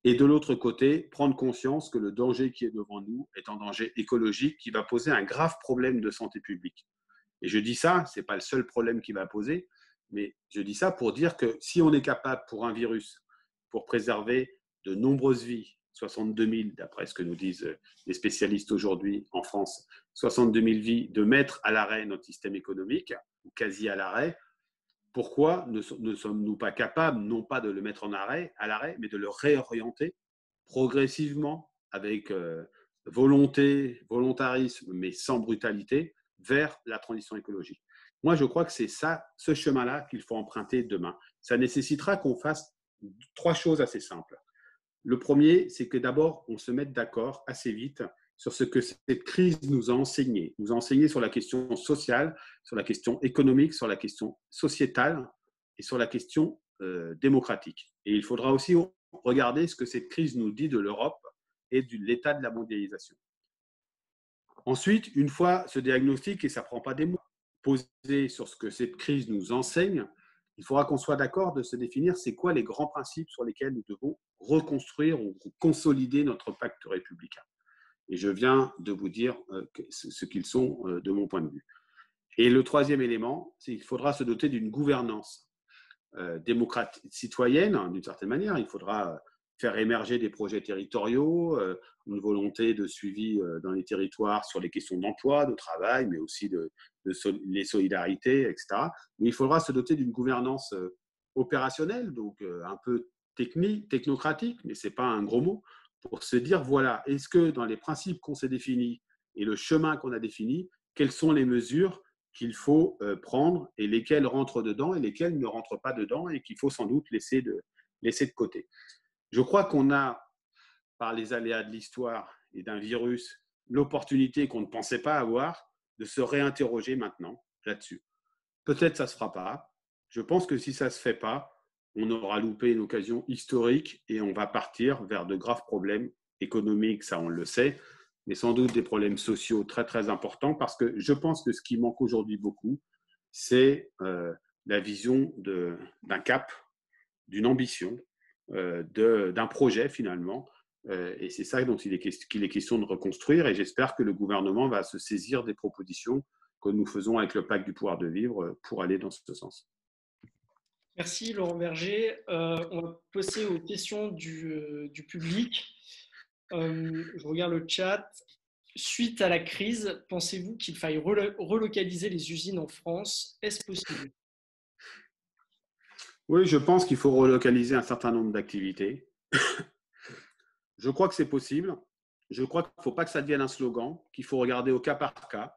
Et de l'autre côté, prendre conscience que le danger qui est devant nous est un danger écologique qui va poser un grave problème de santé publique. Et je dis ça, ce n'est pas le seul problème qu'il va poser, mais je dis ça pour dire que si on est capable, pour un virus, pour préserver de nombreuses vies, 62 000, d'après ce que nous disent les spécialistes aujourd'hui en France, 62 000 vies, de mettre à l'arrêt notre système économique, ou quasi à l'arrêt, pourquoi ne sommes-nous pas capables, non pas de le mettre à l'arrêt, mais de le réorienter progressivement, avec volontarisme, mais sans brutalité, vers la transition écologique. Moi, je crois que c'est ça, ce chemin-là qu'il faut emprunter demain. Ça nécessitera qu'on fasse 3 choses assez simples. Le premier, c'est que d'abord, on se mette d'accord assez vite sur ce que cette crise nous a enseigné. Nous a enseigné sur la question sociale, sur la question économique, sur la question sociétale et sur la question démocratique. Et il faudra aussi regarder ce que cette crise nous dit de l'Europe et de l'état de la mondialisation. Ensuite, une fois ce diagnostic, et ça ne prend pas des mois, posé sur ce que cette crise nous enseigne, il faudra qu'on soit d'accord de se définir c'est quoi les grands principes sur lesquels nous devons reconstruire ou consolider notre pacte républicain. Et je viens de vous dire ce qu'ils sont de mon point de vue. Et le troisième élément, c'est qu'il faudra se doter d'une gouvernance démocratique, citoyenne, d'une certaine manière. Il faudra faire émerger des projets territoriaux, une volonté de suivi dans les territoires sur les questions d'emploi, de travail, mais aussi les solidarités, etc. Mais il faudra se doter d'une gouvernance opérationnelle, donc un peu technique, technocratique, mais ce n'est pas un gros mot, pour se dire, voilà, est-ce que dans les principes qu'on s'est définis et le chemin qu'on a défini, quelles sont les mesures qu'il faut prendre et lesquelles rentrent dedans et lesquelles ne rentrent pas dedans et qu'il faut sans doute laisser de côté. Je crois qu'on a, par les aléas de l'histoire et d'un virus, l'opportunité qu'on ne pensait pas avoir de se réinterroger maintenant là-dessus. Peut-être ça ne se fera pas. Je pense que si ça ne se fait pas, on aura loupé une occasion historique et on va partir vers de graves problèmes économiques, ça on le sait, mais sans doute des problèmes sociaux très très importants parce que je pense que ce qui manque aujourd'hui beaucoup, c'est la vision d'un cap, d'une ambition, d'un projet finalement. Et c'est ça dont qu'il est question de reconstruire. Et j'espère que le gouvernement va se saisir des propositions que nous faisons avec le pacte du pouvoir de vivre pour aller dans ce sens. Merci Laurent Berger. On va passer aux questions du public. Je regarde le chat. Suite à la crise, pensez-vous qu'il faille relocaliser les usines en France? Est-ce possible? Oui, je pense qu'il faut relocaliser un certain nombre d'activités. Je crois que c'est possible. Je crois qu'il ne faut pas que ça devienne un slogan, qu'il faut regarder au cas par cas.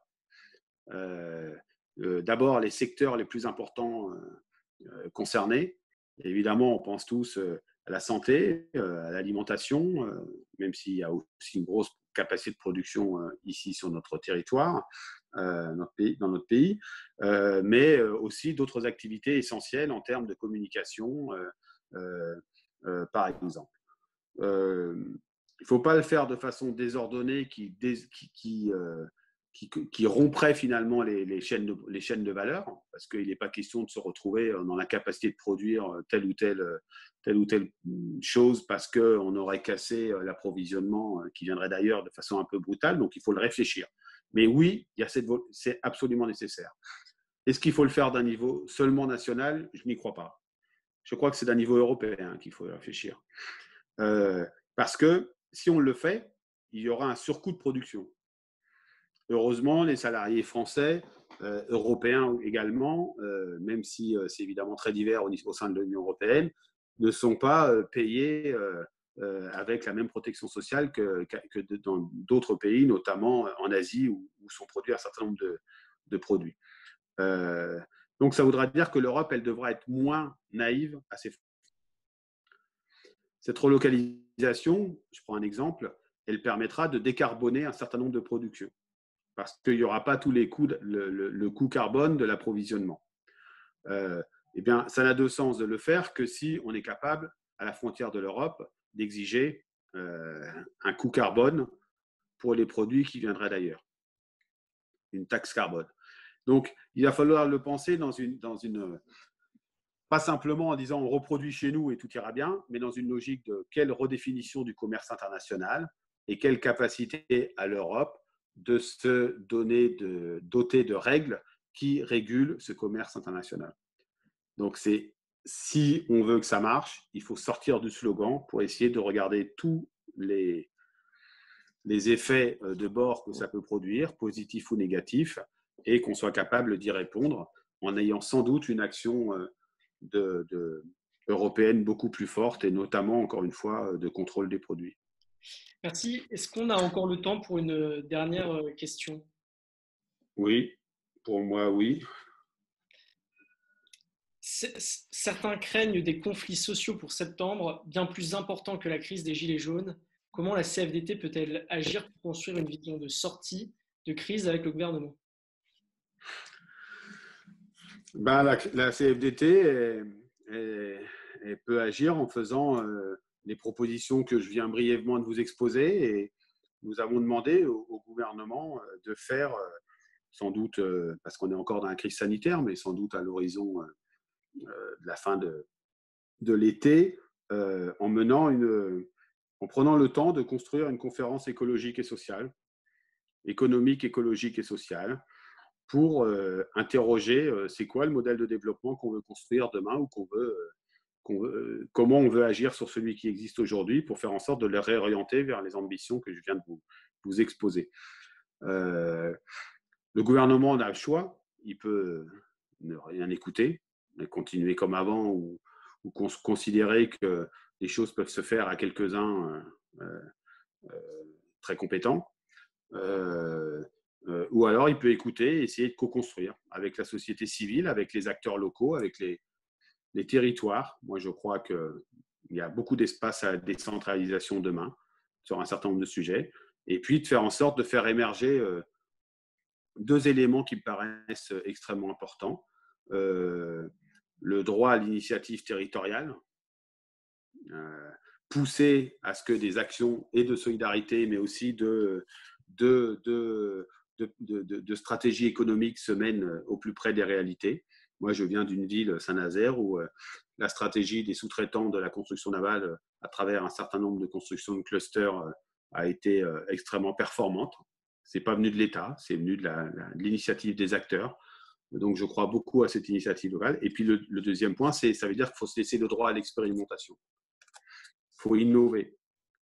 D'abord, les secteurs les plus importants concernés. Évidemment, on pense tous à la santé, à l'alimentation, même s'il y a aussi une grosse capacité de production ici sur notre territoire, dans notre pays, mais aussi d'autres activités essentielles en termes de communication, par exemple. Il ne faut pas le faire de façon désordonnée qui romprait finalement les chaînes de valeur, parce qu'il n'est pas question de se retrouver dans l'incapacité de produire telle ou telle chose parce qu'on aurait cassé l'approvisionnement qui viendrait d'ailleurs de façon un peu brutale, donc il faut le réfléchir. Mais oui, c'est absolument nécessaire. Est-ce qu'il faut le faire d'un niveau seulement national? Je n'y crois pas. Je crois que c'est d'un niveau européen qu'il faut réfléchir. Parce que si on le fait, il y aura un surcoût de production. Heureusement, les salariés français, européens également, même si c'est évidemment très divers au sein de l'Union européenne, ne sont pas payés avec la même protection sociale que dans d'autres pays, notamment en Asie, où sont produits un certain nombre de produits. Donc, ça voudra dire que l'Europe, elle devra être moins naïve à ces fonds. Cette relocalisation, je prends un exemple, elle permettra de décarboner un certain nombre de productions parce qu'il n'y aura pas tous les coûts, le coût carbone de l'approvisionnement. Eh bien, ça n'a de sens de le faire que si on est capable, à la frontière de l'Europe, d'exiger un coût carbone pour les produits qui viendraient d'ailleurs, une taxe carbone. Donc, il va falloir le penser dans une pas simplement en disant on reproduit chez nous et tout ira bien, mais dans une logique de quelle redéfinition du commerce international et quelle capacité à l'Europe de se doter de règles qui régulent ce commerce international. Donc, si on veut que ça marche, il faut sortir du slogan pour essayer de regarder tous les effets de bord que ça peut produire, positifs ou négatifs, et qu'on soit capable d'y répondre en ayant sans doute une action européenne beaucoup plus forte et notamment, encore une fois, de contrôle des produits. Merci. Est-ce qu'on a encore le temps pour une dernière question? Oui, pour moi, oui. Certains craignent des conflits sociaux pour septembre, bien plus importants que la crise des Gilets jaunes. Comment la CFDT peut-elle agir pour construire une vision de sortie de crise avec le gouvernement? Ben, la CFDT peut agir en faisant les propositions que je viens brièvement de vous exposer. Et nous avons demandé au gouvernement de faire, sans doute, parce qu'on est encore dans la crise sanitaire, mais sans doute à l'horizon de la fin de l'été, en prenant le temps de construire une conférence écologique et sociale, économique, écologique et sociale, pour interroger c'est quoi le modèle de développement qu'on veut construire demain ou comment on veut agir sur celui qui existe aujourd'hui pour faire en sorte de le réorienter vers les ambitions que je viens de vous exposer. Le gouvernement a le choix, il peut ne rien écouter, continuer comme avant ou considérer que les choses peuvent se faire à quelques-uns très compétents. Ou alors il peut écouter et essayer de co-construire avec la société civile, avec les acteurs locaux, avec les territoires. Moi, je crois qu'il y a beaucoup d'espace à la décentralisation demain sur un certain nombre de sujets. Et puis, de faire en sorte de faire émerger deux éléments qui me paraissent extrêmement importants. Le droit à l'initiative territoriale, pousser à ce que des actions et de solidarité, mais aussi de stratégie économique se mènent au plus près des réalités. Moi, je viens d'une ville, Saint-Nazaire, où la stratégie des sous-traitants de la construction navale, à travers un certain nombre de constructions de clusters, a été extrêmement performante. Ce n'est pas venu de l'État, c'est venu de l'initiative des acteurs. Donc, je crois beaucoup à cette initiative locale. Et puis, le deuxième point, ça veut dire qu'il faut se laisser le droit à l'expérimentation. Il faut innover.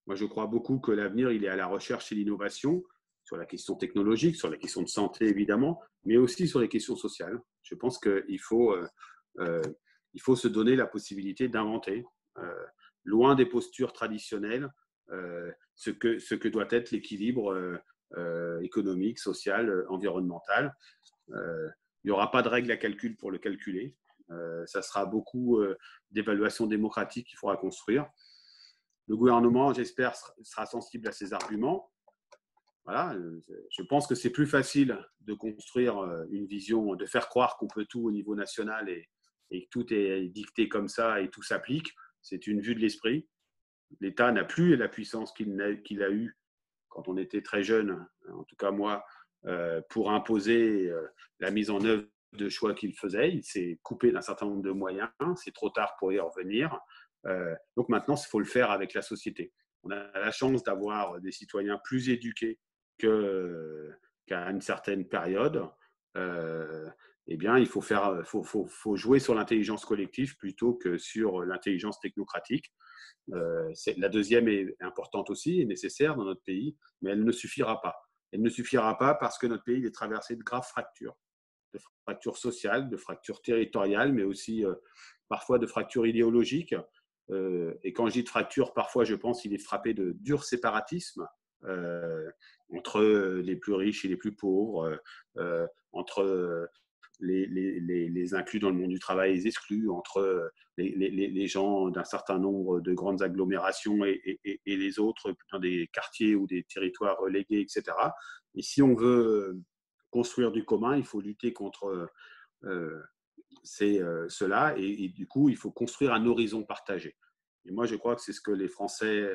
Moi, je crois beaucoup que l'avenir, il est à la recherche et l'innovation, sur la question technologique, sur la question de santé, évidemment, mais aussi sur les questions sociales. Je pense qu'il faut se donner la possibilité d'inventer, loin des postures traditionnelles, ce que doit être l'équilibre économique, social, environnemental. Il n'y aura pas de règle à calcul pour le calculer. Ça sera beaucoup d'évaluation démocratique qu'il faudra construire. Le gouvernement, j'espère, sera sensible à ces arguments. Voilà, je pense que c'est plus facile de construire une vision, de faire croire qu'on peut tout au niveau national et que tout est dicté comme ça et tout s'applique. C'est une vue de l'esprit. L'État n'a plus la puissance qu'il a eue quand on était très jeune, en tout cas moi, pour imposer la mise en œuvre de choix qu'il faisait. Il s'est coupé d'un certain nombre de moyens. C'est trop tard pour y revenir. Donc maintenant, il faut le faire avec la société. On a la chance d'avoir des citoyens plus éduqués qu'à une certaine période. Eh bien, il faut jouer sur l'intelligence collective plutôt que sur l'intelligence technocratique. La deuxième est importante aussi, est nécessaire dans notre pays, mais elle ne suffira pas. Elle ne suffira pas parce que notre pays est traversé de graves fractures sociales, de fractures territoriales, mais aussi parfois de fractures idéologiques. Et quand je dis de fracture, parfois je pense qu'il est frappé de dur séparatisme entre les plus riches et les plus pauvres, entre les inclus dans le monde du travail et les exclus, entre les gens d'un certain nombre de grandes agglomérations et les autres dans des quartiers ou des territoires relégués, etc. Et si on veut construire du commun, il faut lutter contre cela et du coup, il faut construire un horizon partagé. Et moi, je crois que c'est ce que les Français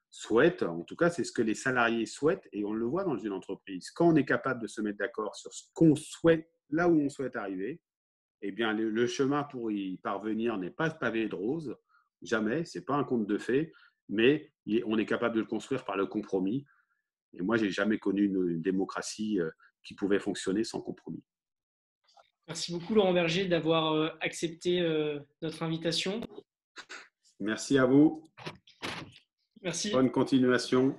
souhaitent, en tout cas, c'est ce que les salariés souhaitent et on le voit dans une entreprise. Quand on est capable de se mettre d'accord sur ce qu'on souhaite, là où on souhaite arriver, eh bien, le chemin pour y parvenir n'est pas pavé de roses, jamais, ce n'est pas un conte de fées, mais on est capable de le construire par le compromis. Et moi, je n'ai jamais connu une démocratie qui pouvait fonctionner sans compromis. Merci beaucoup, Laurent Berger, d'avoir accepté notre invitation. Merci à vous. Merci. Bonne continuation.